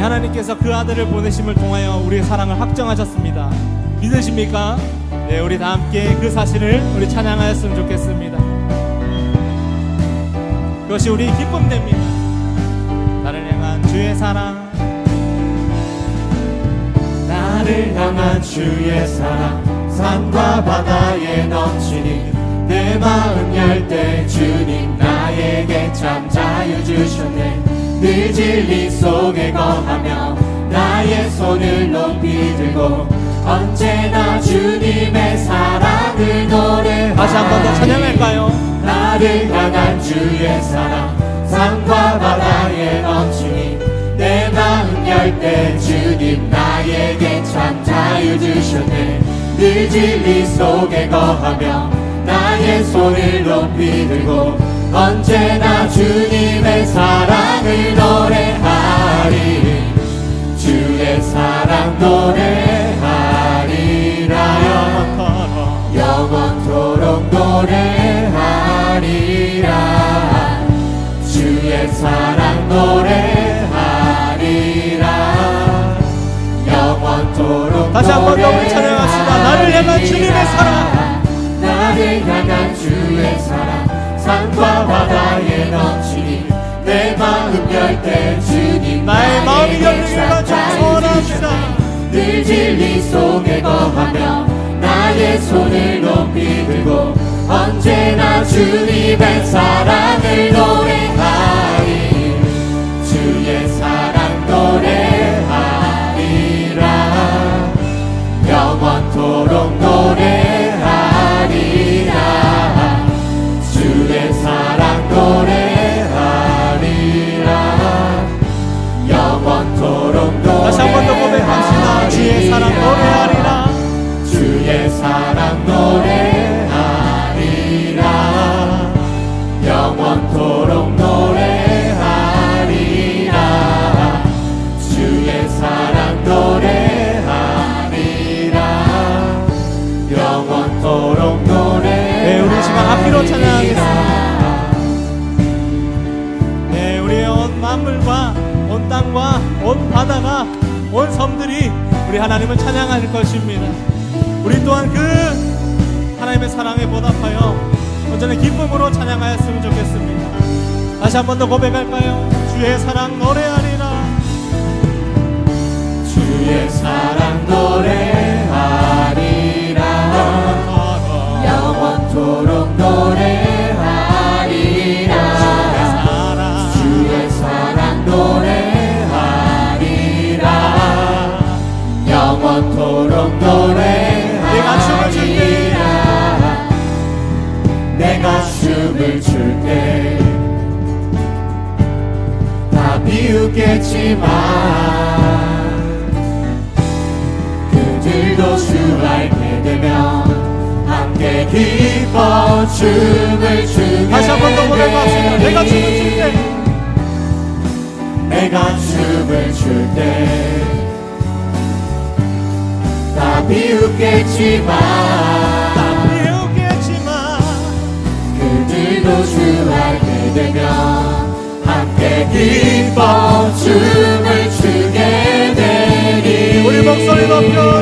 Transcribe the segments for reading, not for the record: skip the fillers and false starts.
하나님께서 그 아들을 보내심을 통하여 우리의 사랑을 확정하셨습니다. 믿으십니까? 네, 우리 다 함께 그 사실을 우리 찬양하였으면 좋겠습니다. 그것이 우리 기쁨 됩니다. 나를 향한 주의 사랑, 나를 향한 주의 사랑, 산과 바다에 넘치니 내 마음 열 때 주님 나에게 참 자유 주셨네. 늘 진리 속에 거하며 나의 손을 높이 들고 언제나 주님의 사랑을 노래하리. 다시 한 번 더 찬양할까요? 나를 향한 주의 사랑, 산과 바다에 넘치니 내 마음 열 때 주님 나에게 참 자유 주셨네. 늘 진리 속에 거하며 나의 손을 높이 들고 언제나 주님의 사랑을 노래하리. 주의 사랑 노래하리라. 영원토록 노래하리라. 주의 사랑 노래하리라. 영원토록 다시 한 번 더 우리 찬양합시다. 나를 향한 주님의 사랑, 나를 향한 주의 사랑, 산과 바다에 넘치니 내 마음 열 때 주님 나의 마음이 열리기를 소원합니다. 늘 진리 속에 거하며 나의 손을 높이 들고 언제나 주님의 사랑을 노래하리. 주의 사랑 노래하리라. 영원토록 노래하리라. 주의 사랑 노래하리라. 영원토록 노래하리라. 다시 한 번 더 고백합시다. 주의 사랑 노래하리라. 주의 사랑 노래하리라. 영원토록 노래하리라. 주의 사랑 노래하리라. 영원토록 노래하리라. 네, 우리 시간 앞뒤로 찬양하겠습니다. 네, 우리의 온 만물과 온 땅과 온 바다가 온 섬들이 우리 하나님을 찬양할 것입니다. 우리 또한 그 하나님의 사랑에 보답하여 언제나 기쁨으로 찬양하였으면 좋겠습니다. 다시 한 번 더 고백할까요? 주의 사랑 노래하리라. 주의 사랑 노래하리라. 영원토록 노래하리라. 주의 사랑 노래하리라. 영원토록 노래하리라. 내가 춤을 출 때 다 비웃겠지만 그들도 주 알게 되면 함께 기뻐 춤을 추게. 다시 한 번 더 고백합시다. 내가 춤을 출 때, 내가 춤을 출 때 다 비웃겠지만 그들도 주 알게 되면 함께 기뻐 춤을 추게 되리. 우리 목소리 높여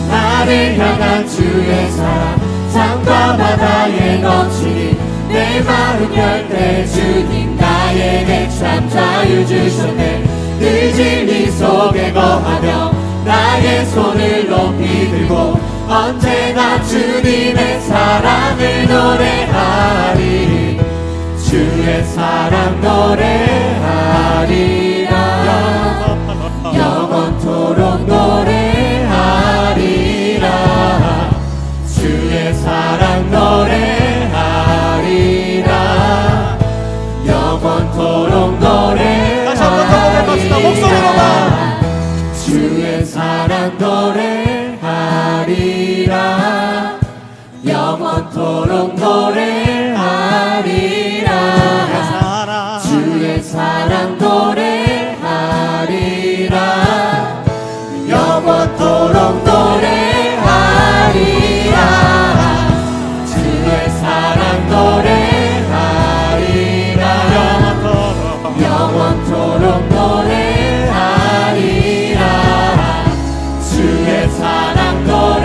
나를 향한 주의 사랑, 산과 바다에 넘치니 내 마음 열 때 주님 나에게 참 자유 주셨네. 늘 진리 속에 거하며 나의 손을 높이 들고 언제나 주님의 사랑을 노래하리. 주의 사랑 노래하리라. 영원토록 노래하리라. 주의 사랑 노래하리라. 영원토록 노래하리라. 다시 한 번 더 고백합시다. 목소리로만. 주의 사랑 노래하리라. 영원토록 노래하리라. 주의 사랑 노래 주의 사랑 노래하리라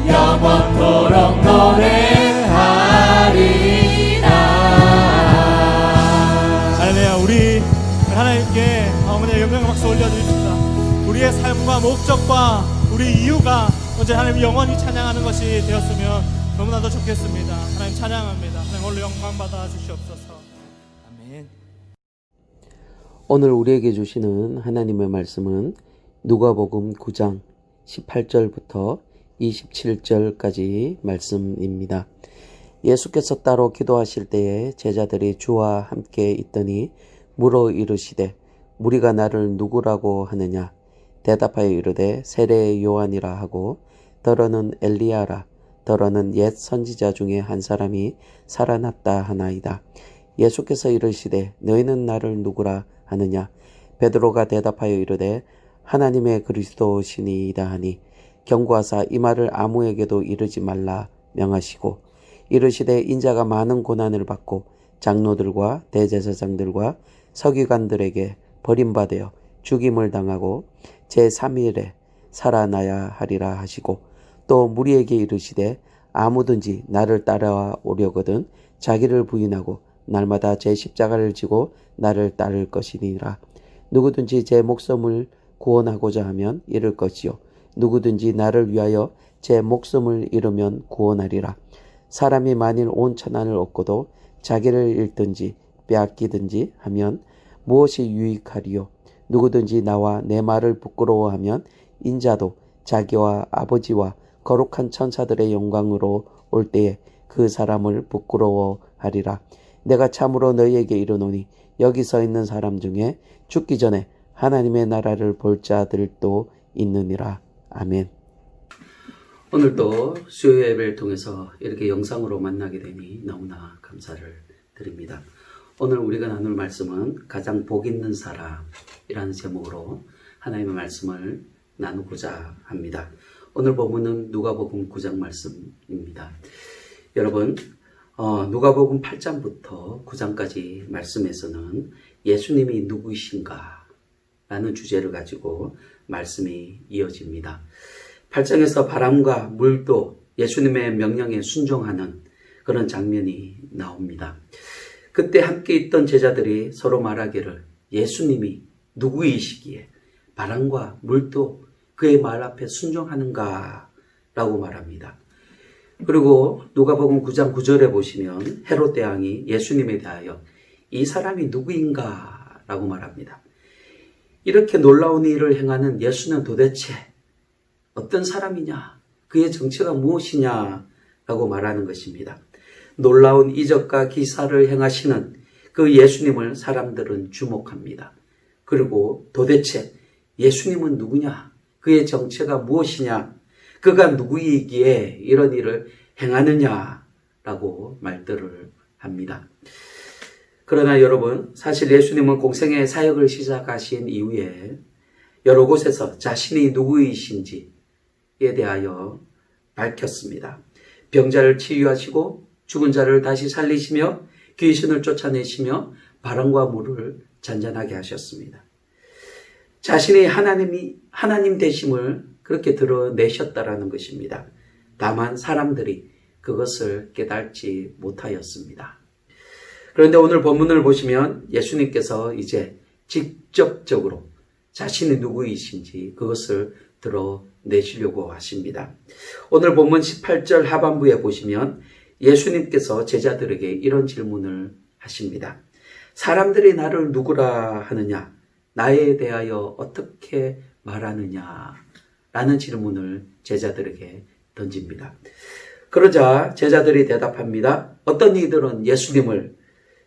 영원토록 노래하리라. 할렐루야. 우리 하나님께 어머니 영광의 박수 올려드립시다. 우리의 삶과 목적과 우리 이유가 언제 하나님 영원히 찬양하는 것이 되었으면 너무나도 좋겠습니다. 하나님 찬양합니다. 하나님 홀로 영광 받아 주시옵소서. 아멘. 오늘 우리에게 주시는 하나님의 말씀은 누가복음 9장 18절부터 27절까지 말씀입니다. 예수께서 따로 기도하실 때에 제자들이 주와 함께 있더니 물어 이르시되 무리가 나를 누구라고 하느냐? 대답하여 이르되 세례 요한이라 하고 더러는 엘리야라 더러는 옛 선지자 중에 한 사람이 살아났다 하나이다. 예수께서 이르시되 너희는 나를 누구라 하느냐? 베드로가 대답하여 이르되 하나님의 그리스도시니이다 하니 경고하사 이 말을 아무에게도 이르지 말라 명하시고 이르시되 인자가 많은 고난을 받고 장로들과 대제사장들과 서기관들에게 버림받아 죽임을 당하고 제3일에 살아나야 하리라 하시고 또 무리에게 이르시되 아무든지 나를 따라와 오려거든 자기를 부인하고 날마다 제 십자가를 지고 나를 따를 것이니라. 누구든지 제 목숨을 구원하고자 하면 잃을 것이요 누구든지 나를 위하여 제 목숨을 잃으면 구원하리라. 사람이 만일 온 천하를 얻고도 자기를 잃든지 빼앗기든지 하면 무엇이 유익하리요? 누구든지 나와 내 말을 부끄러워하면 인자도 자기와 아버지와 거룩한 천사들의 영광으로 올 때에 그 사람을 부끄러워하리라. 내가 참으로 너희에게 이르노니 여기 서 있는 사람 중에 죽기 전에 하나님의 나라를 볼 자들도 있느니라. 아멘. 오늘도 수요 예배를 통해서 이렇게 영상으로 만나게 되니 너무나 감사를 드립니다. 오늘 우리가 나눌 말씀은 가장 복 있는 사람이라는 제목으로 하나님의 말씀을 나누고자 합니다. 오늘 본문은 누가복음 9장 말씀입니다. 여러분, 누가복음 8장부터 9장까지 말씀에서는 예수님이 누구이신가 라는 주제를 가지고 말씀이 이어집니다. 8장에서 바람과 물도 예수님의 명령에 순종하는 그런 장면이 나옵니다. 그때 함께 있던 제자들이 서로 말하기를 예수님이 누구이시기에 바람과 물도 그의 말 앞에 순종하는가 라고 말합니다. 그리고 누가복음 9장 9절에 보시면 헤롯 대왕이 예수님에 대하여 이 사람이 누구인가 라고 말합니다. 이렇게 놀라운 일을 행하는 예수는 도대체 어떤 사람이냐? 그의 정체가 무엇이냐? 라고 말하는 것입니다. 놀라운 이적과 기사를 행하시는 그 예수님을 사람들은 주목합니다. 그리고 도대체 예수님은 누구냐? 그의 정체가 무엇이냐? 그가 누구이기에 이런 일을 행하느냐라고 말들을 합니다. 그러나 여러분, 사실 예수님은 공생의 사역을 시작하신 이후에 여러 곳에서 자신이 누구이신지에 대하여 밝혔습니다. 병자를 치유하시고 죽은 자를 다시 살리시며 귀신을 쫓아내시며 바람과 물을 잔잔하게 하셨습니다. 자신이 하나님 되심을 그렇게 드러내셨다라는 것입니다. 다만 사람들이 그것을 깨닫지 못하였습니다. 그런데 오늘 본문을 보시면 예수님께서 이제 직접적으로 자신이 누구이신지 그것을 드러내시려고 하십니다. 오늘 본문 18절 하반부에 보시면 예수님께서 제자들에게 이런 질문을 하십니다. 사람들이 나를 누구라 하느냐? 나에 대하여 어떻게 말하느냐? 라는 질문을 제자들에게 던집니다. 그러자 제자들이 대답합니다. 어떤 이들은 예수님을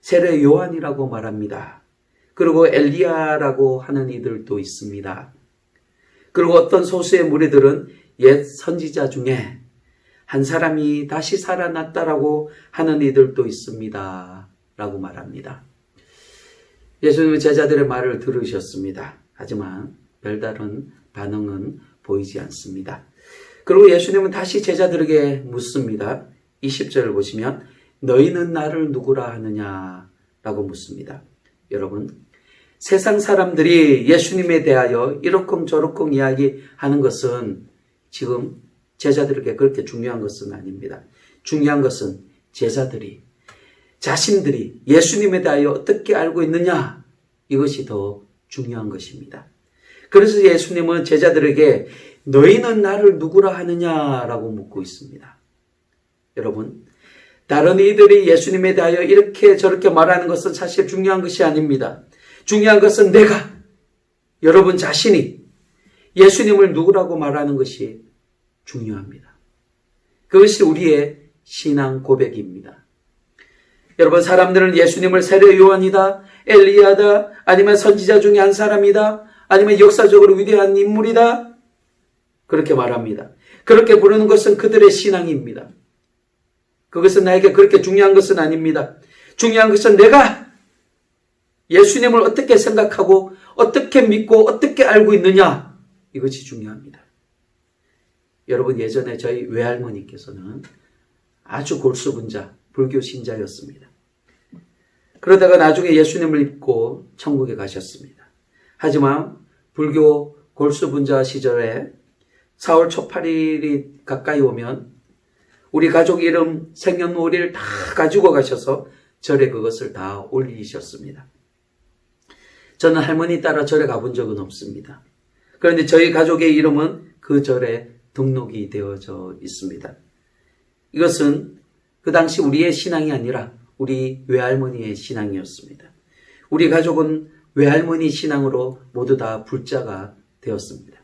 세례 요한이라고 말합니다. 그리고 엘리야라고 하는 이들도 있습니다. 그리고 어떤 소수의 무리들은 옛 선지자 중에 한 사람이 다시 살아났다라고 하는 이들도 있습니다. 라고 말합니다. 예수님은 제자들의 말을 들으셨습니다. 하지만 별다른 반응은 보이지 않습니다. 그리고 예수님은 다시 제자들에게 묻습니다. 20절을 보시면 너희는 나를 누구라 하느냐? 라고 묻습니다. 여러분, 세상 사람들이 예수님에 대하여 이러쿵저러쿵 이야기하는 것은 지금 제자들에게 그렇게 중요한 것은 아닙니다. 중요한 것은 제자들이 자신들이 예수님에 대하여 어떻게 알고 있느냐, 이것이 더 중요한 것입니다. 그래서 예수님은 제자들에게 너희는 나를 누구라 하느냐라고 묻고 있습니다. 여러분, 다른 이들이 예수님에 대하여 이렇게 저렇게 말하는 것은 사실 중요한 것이 아닙니다. 중요한 것은 내가, 여러분 자신이 예수님을 누구라고 말하는 것이 중요합니다. 그것이 우리의 신앙 고백입니다. 여러분, 사람들은 예수님을 세례 요한이다, 엘리야다, 아니면 선지자 중에 한 사람이다, 아니면 역사적으로 위대한 인물이다, 그렇게 말합니다. 그렇게 부르는 것은 그들의 신앙입니다. 그것은 나에게 그렇게 중요한 것은 아닙니다. 중요한 것은 내가 예수님을 어떻게 생각하고 어떻게 믿고 어떻게 알고 있느냐, 이것이 중요합니다. 여러분, 예전에 저희 외할머니께서는 아주 골수분자 불교 신자였습니다. 그러다가 나중에 예수님을 믿고 천국에 가셨습니다. 하지만 불교 골수분자 시절에 4월 초 8일이 가까이 오면 우리 가족 이름 생년월일 다 가지고 가셔서 절에 그것을 다 올리셨습니다. 저는 할머니 따라 절에 가본 적은 없습니다. 그런데 저희 가족의 이름은 그 절에 등록이 되어져 있습니다. 이것은 그 당시 우리의 신앙이 아니라 우리 외할머니의 신앙이었습니다. 우리 가족은 외할머니 신앙으로 모두 다 불자가 되었습니다.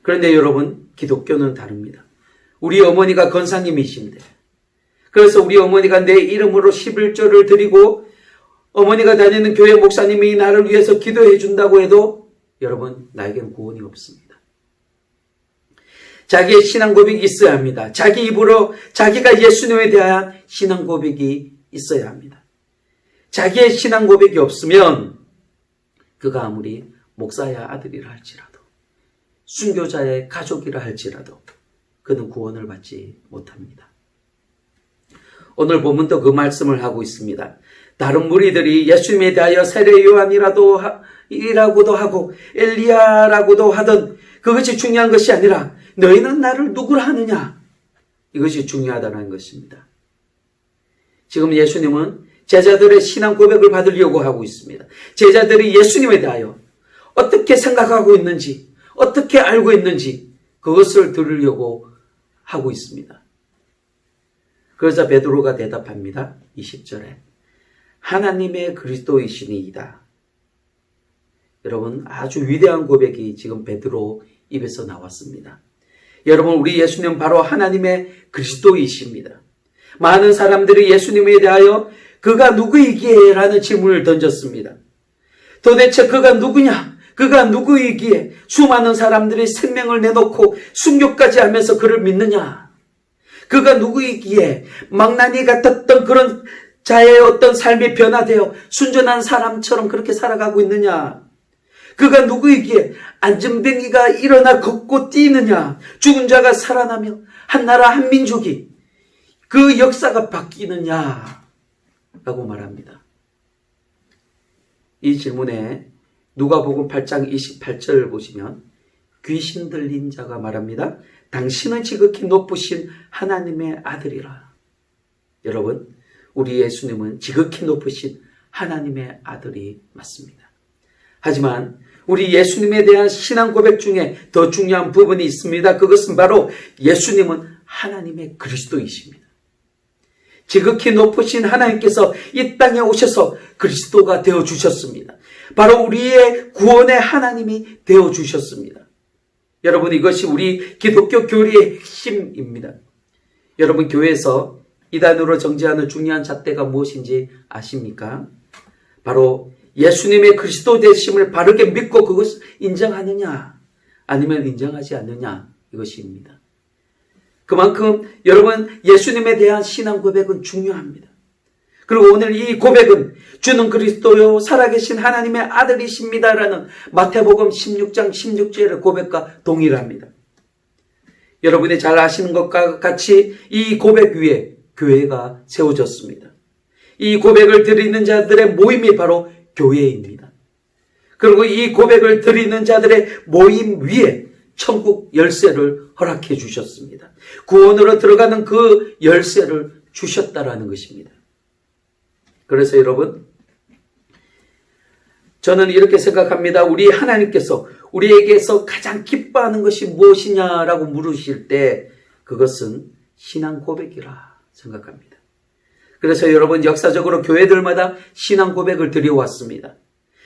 그런데 여러분, 기독교는 다릅니다. 우리 어머니가 권사님이신데, 그래서 우리 어머니가 내 이름으로 11조를 드리고 어머니가 다니는 교회 목사님이 나를 위해서 기도해 준다고 해도 여러분, 나에겐 구원이 없습니다. 자기의 신앙 고백이 있어야 합니다. 자기 입으로 자기가 예수님에 대한 신앙 고백이 있어야 합니다. 자기의 신앙 고백이 없으면 그가 아무리 목사의 아들이라 할지라도 순교자의 가족이라 할지라도 그는 구원을 받지 못합니다. 오늘 본문도 그 말씀을 하고 있습니다. 다른 무리들이 예수님에 대하여 세례 요한이라고도 하고 엘리야라고도 하던 그것이 중요한 것이 아니라 너희는 나를 누구라 하느냐, 이것이 중요하다는 것입니다. 지금 예수님은 제자들의 신앙 고백을 받으려고 하고 있습니다. 제자들이 예수님에 대하여 어떻게 생각하고 있는지, 어떻게 알고 있는지 그것을 들으려고 하고 있습니다. 그러자 베드로가 대답합니다. 20절에 하나님의 그리스도이시니이다. 여러분, 아주 위대한 고백이 지금 베드로 입에서 나왔습니다. 여러분, 우리 예수님 바로 하나님의 그리스도이십니다. 많은 사람들이 예수님에 대하여 그가 누구이기에? 라는 질문을 던졌습니다. 도대체 그가 누구냐? 그가 누구이기에 수많은 사람들이 생명을 내놓고 순교까지 하면서 그를 믿느냐? 그가 누구이기에 망나니 같았던 그런 자의 어떤 삶이 변화되어 순전한 사람처럼 그렇게 살아가고 있느냐? 그가 누구이기에 안전뱅이가 일어나 걷고 뛰느냐? 죽은 자가 살아나며 한 나라 한 민족이 그 역사가 바뀌느냐? 라고 말합니다. 이 질문에 누가복음 8장 28절 보시면 귀신 들린 자가 말합니다. 당신은 지극히 높으신 하나님의 아들이라. 여러분, 우리 예수님은 지극히 높으신 하나님의 아들이 맞습니다. 하지만 우리 예수님에 대한 신앙 고백 중에 더 중요한 부분이 있습니다. 그것은 바로 예수님은 하나님의 그리스도이십니다. 지극히 높으신 하나님께서 이 땅에 오셔서 그리스도가 되어주셨습니다. 바로 우리의 구원의 하나님이 되어주셨습니다. 여러분, 이것이 우리 기독교 교리의 핵심입니다. 여러분, 교회에서 이단으로 정죄하는 중요한 잣대가 무엇인지 아십니까? 바로 예수님의 그리스도 되심을 바르게 믿고 그것을 인정하느냐 아니면 인정하지 않느냐, 이것입니다. 그만큼 여러분, 예수님에 대한 신앙 고백은 중요합니다. 그리고 오늘 이 고백은 주는 그리스도요 살아계신 하나님의 아들이십니다라는 마태복음 16장 16절의 고백과 동일합니다. 여러분이 잘 아시는 것과 같이 이 고백 위에 교회가 세워졌습니다. 이 고백을 드리는 자들의 모임이 바로 교회입니다. 그리고 이 고백을 드리는 자들의 모임 위에 천국 열쇠를 허락해 주셨습니다. 구원으로 들어가는 그 열쇠를 주셨다라는 것입니다. 그래서 여러분, 저는 이렇게 생각합니다. 우리 하나님께서 우리에게서 가장 기뻐하는 것이 무엇이냐라고 물으실 때 그것은 신앙 고백이라 생각합니다. 그래서 여러분, 역사적으로 교회들마다 신앙 고백을 드려왔습니다.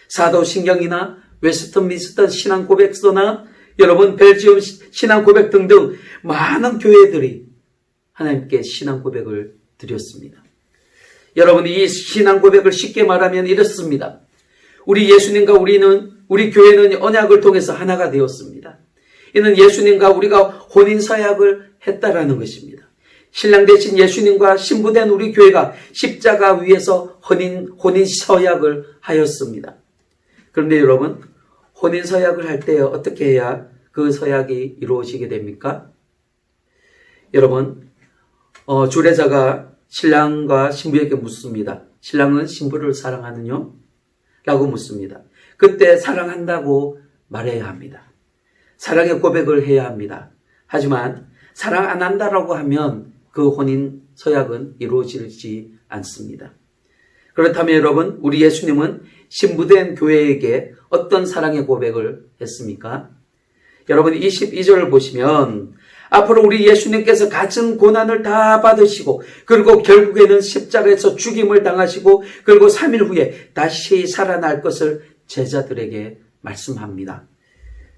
사도신경이나 웨스트민스터 신앙 고백서나 여러분 벨지움 신앙 고백 등등 많은 교회들이 하나님께 신앙 고백을 드렸습니다. 여러분, 이 신앙 고백을 쉽게 말하면 이렇습니다. 우리 예수님과 우리 교회는 언약을 통해서 하나가 되었습니다. 이는 예수님과 우리가 혼인서약을 했다라는 것입니다. 신랑 대신 예수님과 신부된 우리 교회가 십자가 위에서 혼인서약을 하였습니다. 그런데 여러분, 혼인서약을 할 때 어떻게 해야 그 서약이 이루어지게 됩니까? 여러분, 주례자가 신랑과 신부에게 묻습니다. 신랑은 신부를 사랑하느냐? 라고 묻습니다. 그때 사랑한다고 말해야 합니다. 사랑의 고백을 해야 합니다. 하지만 사랑 안 한다라고 하면 그 혼인 서약은 이루어지지 않습니다. 그렇다면 여러분, 우리 예수님은 신부된 교회에게 어떤 사랑의 고백을 했습니까? 여러분, 22절을 보시면 앞으로 우리 예수님께서 갖은 고난을 다 받으시고 그리고 결국에는 십자가에서 죽임을 당하시고 그리고 3일 후에 다시 살아날 것을 제자들에게 말씀합니다.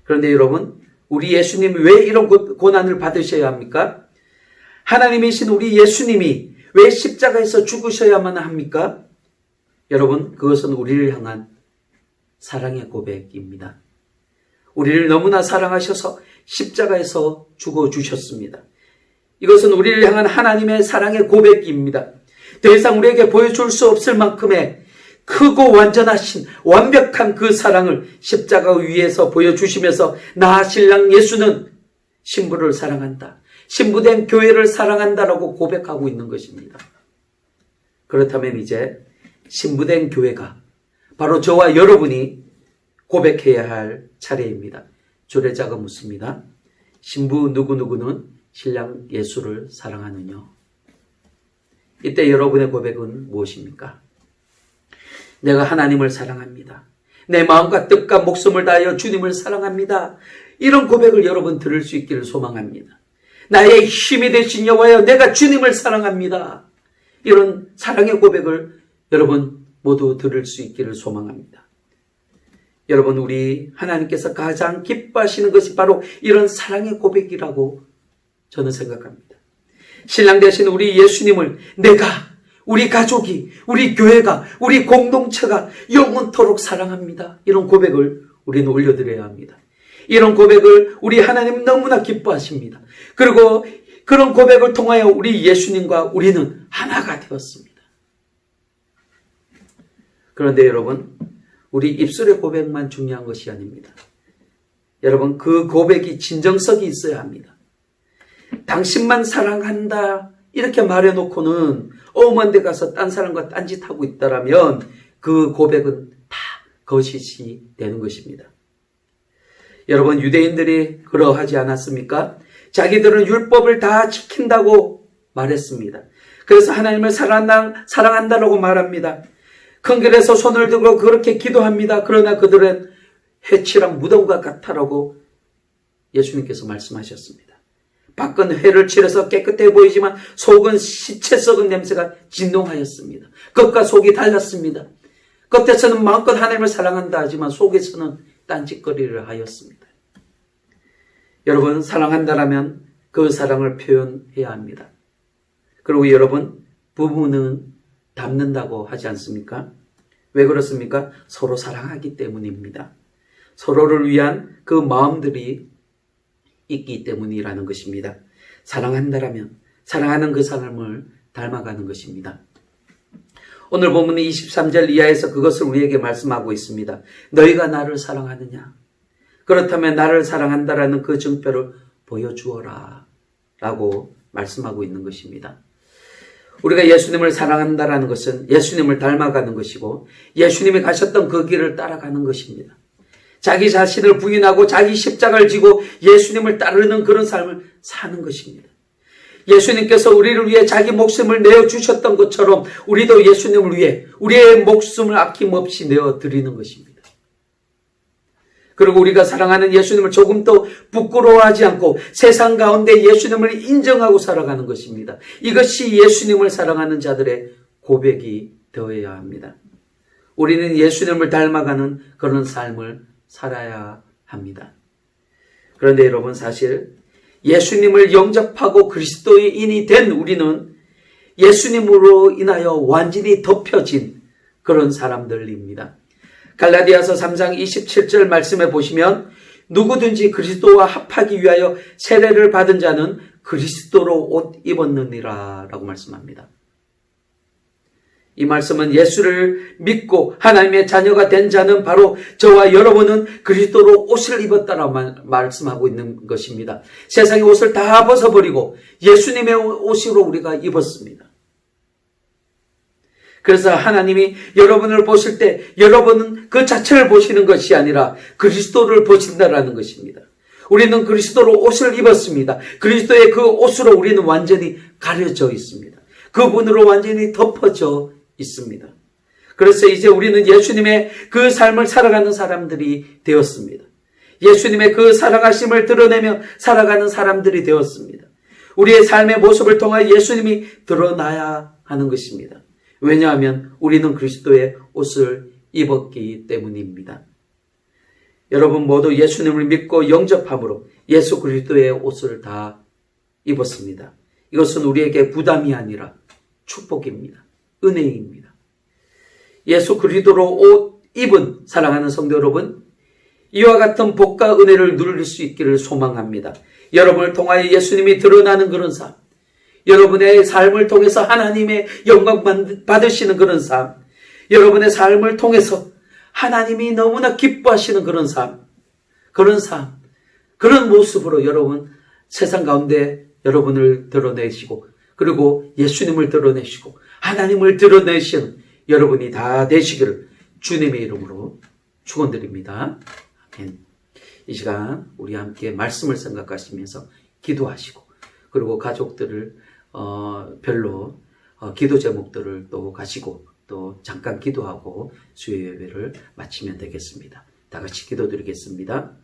그런데 여러분, 우리 예수님이 왜 이런 고난을 받으셔야 합니까? 하나님이신 우리 예수님이 왜 십자가에서 죽으셔야만 합니까? 여러분, 그것은 우리를 향한 사랑의 고백입니다. 우리를 너무나 사랑하셔서 십자가에서 죽어주셨습니다. 이것은 우리를 향한 하나님의 사랑의 고백입니다. 더 이상 우리에게 보여줄 수 없을 만큼의 크고 완전하신 완벽한 그 사랑을 십자가 위에서 보여주시면서 나 신랑 예수는 신부를 사랑한다. 신부된 교회를 사랑한다라고 고백하고 있는 것입니다. 그렇다면 이제 신부된 교회가 바로 저와 여러분이 고백해야 할 차례입니다. 주례자가 묻습니다. 신부 누구누구는 신랑 예수를 사랑하느냐? 이때 여러분의 고백은 무엇입니까? 내가 하나님을 사랑합니다. 내 마음과 뜻과 목숨을 다하여 주님을 사랑합니다. 이런 고백을 여러분 들을 수 있기를 소망합니다. 나의 힘이 되신 여호와여, 내가 주님을 사랑합니다. 이런 사랑의 고백을 여러분 모두 들을 수 있기를 소망합니다. 여러분, 우리 하나님께서 가장 기뻐하시는 것이 바로 이런 사랑의 고백이라고 저는 생각합니다. 신랑 되신 우리 예수님을 내가, 우리 가족이, 우리 교회가, 우리 공동체가 영원토록 사랑합니다. 이런 고백을 우리는 올려드려야 합니다. 이런 고백을 우리 하나님 너무나 기뻐하십니다. 그리고 그런 고백을 통하여 우리 예수님과 우리는 하나가 되었습니다. 그런데 여러분, 우리 입술의 고백만 중요한 것이 아닙니다. 여러분, 그 고백이 진정성이 있어야 합니다. 당신만 사랑한다 이렇게 말해놓고는 엄한 데 가서 딴 사람과 딴짓하고 있다라면 그 고백은 다 거짓이 되는 것입니다. 여러분, 유대인들이 그러하지 않았습니까? 자기들은 율법을 다 지킨다고 말했습니다. 그래서 하나님을 사랑한다라고 말합니다. 큰 길에서 손을 들고 그렇게 기도합니다. 그러나 그들은 해치랑 무덤과 같다라고 예수님께서 말씀하셨습니다. 밖은 회를 칠해서 깨끗해 보이지만 속은 시체 썩은 냄새가 진동하였습니다. 겉과 속이 달랐습니다. 겉에서는 마음껏 하나님을 사랑한다 하지만 속에서는 딴짓거리를 하였습니다. 여러분, 사랑한다라면 그 사랑을 표현해야 합니다. 그리고 여러분, 부부는 닮는다고 하지 않습니까? 왜 그렇습니까? 서로 사랑하기 때문입니다. 서로를 위한 그 마음들이 있기 때문이라는 것입니다. 사랑한다라면 사랑하는 그 사람을 닮아가는 것입니다. 오늘 본문은 23절 이하에서 그것을 우리에게 말씀하고 있습니다. 너희가 나를 사랑하느냐? 그렇다면 나를 사랑한다라는 그 증표를 보여주어라 라고 말씀하고 있는 것입니다. 우리가 예수님을 사랑한다라는 것은 예수님을 닮아가는 것이고 예수님이 가셨던 그 길을 따라가는 것입니다. 자기 자신을 부인하고 자기 십자가를 지고 예수님을 따르는 그런 삶을 사는 것입니다. 예수님께서 우리를 위해 자기 목숨을 내어주셨던 것처럼 우리도 예수님을 위해 우리의 목숨을 아낌없이 내어드리는 것입니다. 그리고 우리가 사랑하는 예수님을 조금도 부끄러워하지 않고 세상 가운데 예수님을 인정하고 살아가는 것입니다. 이것이 예수님을 사랑하는 자들의 고백이 되어야 합니다. 우리는 예수님을 닮아가는 그런 삶을 살아야 합니다. 그런데 여러분, 사실 예수님을 영접하고 그리스도인이 된 우리는 예수님으로 인하여 완전히 덮여진 그런 사람들입니다. 갈라디아서 3장 27절 말씀에 보시면 누구든지 그리스도와 합하기 위하여 세례를 받은 자는 그리스도로 옷 입었느니라 라고 말씀합니다. 이 말씀은 예수를 믿고 하나님의 자녀가 된 자는 바로 저와 여러분은 그리스도로 옷을 입었다라고 말씀하고 있는 것입니다. 세상의 옷을 다 벗어버리고 예수님의 옷으로 우리가 입었습니다. 그래서 하나님이 여러분을 보실 때 여러분은 그 자체를 보시는 것이 아니라 그리스도를 보신다라는 것입니다. 우리는 그리스도로 옷을 입었습니다. 그리스도의 그 옷으로 우리는 완전히 가려져 있습니다. 그분으로 완전히 덮어져 있습니다. 그래서 이제 우리는 예수님의 그 삶을 살아가는 사람들이 되었습니다. 예수님의 그 사랑하심을 드러내며 살아가는 사람들이 되었습니다. 우리의 삶의 모습을 통해 예수님이 드러나야 하는 것입니다. 왜냐하면 우리는 그리스도의 옷을 입었기 때문입니다. 여러분 모두 예수님을 믿고 영접함으로 예수 그리스도의 옷을 다 입었습니다. 이것은 우리에게 부담이 아니라 축복입니다. 은혜입니다. 예수 그리스도로 옷 입은 사랑하는 성도 여러분, 이와 같은 복과 은혜를 누릴 수 있기를 소망합니다. 여러분을 통하여 예수님이 드러나는 그런 삶, 여러분의 삶을 통해서 하나님의 영광 받으시는 그런 삶, 여러분의 삶을 통해서 하나님이 너무나 기뻐하시는 그런 삶, 그런 모습으로 여러분 세상 가운데 여러분을 드러내시고 그리고 예수님을 드러내시고 하나님을 드러내시는 여러분이 다 되시기를 주님의 이름으로 축원드립니다. 아멘. 이 시간 우리 함께 말씀을 생각하시면서 기도하시고 그리고 가족들을 별로 기도 제목들을 또 가시고 또 잠깐 기도하고 수요 예배를 마치면 되겠습니다. 다 같이 기도드리겠습니다.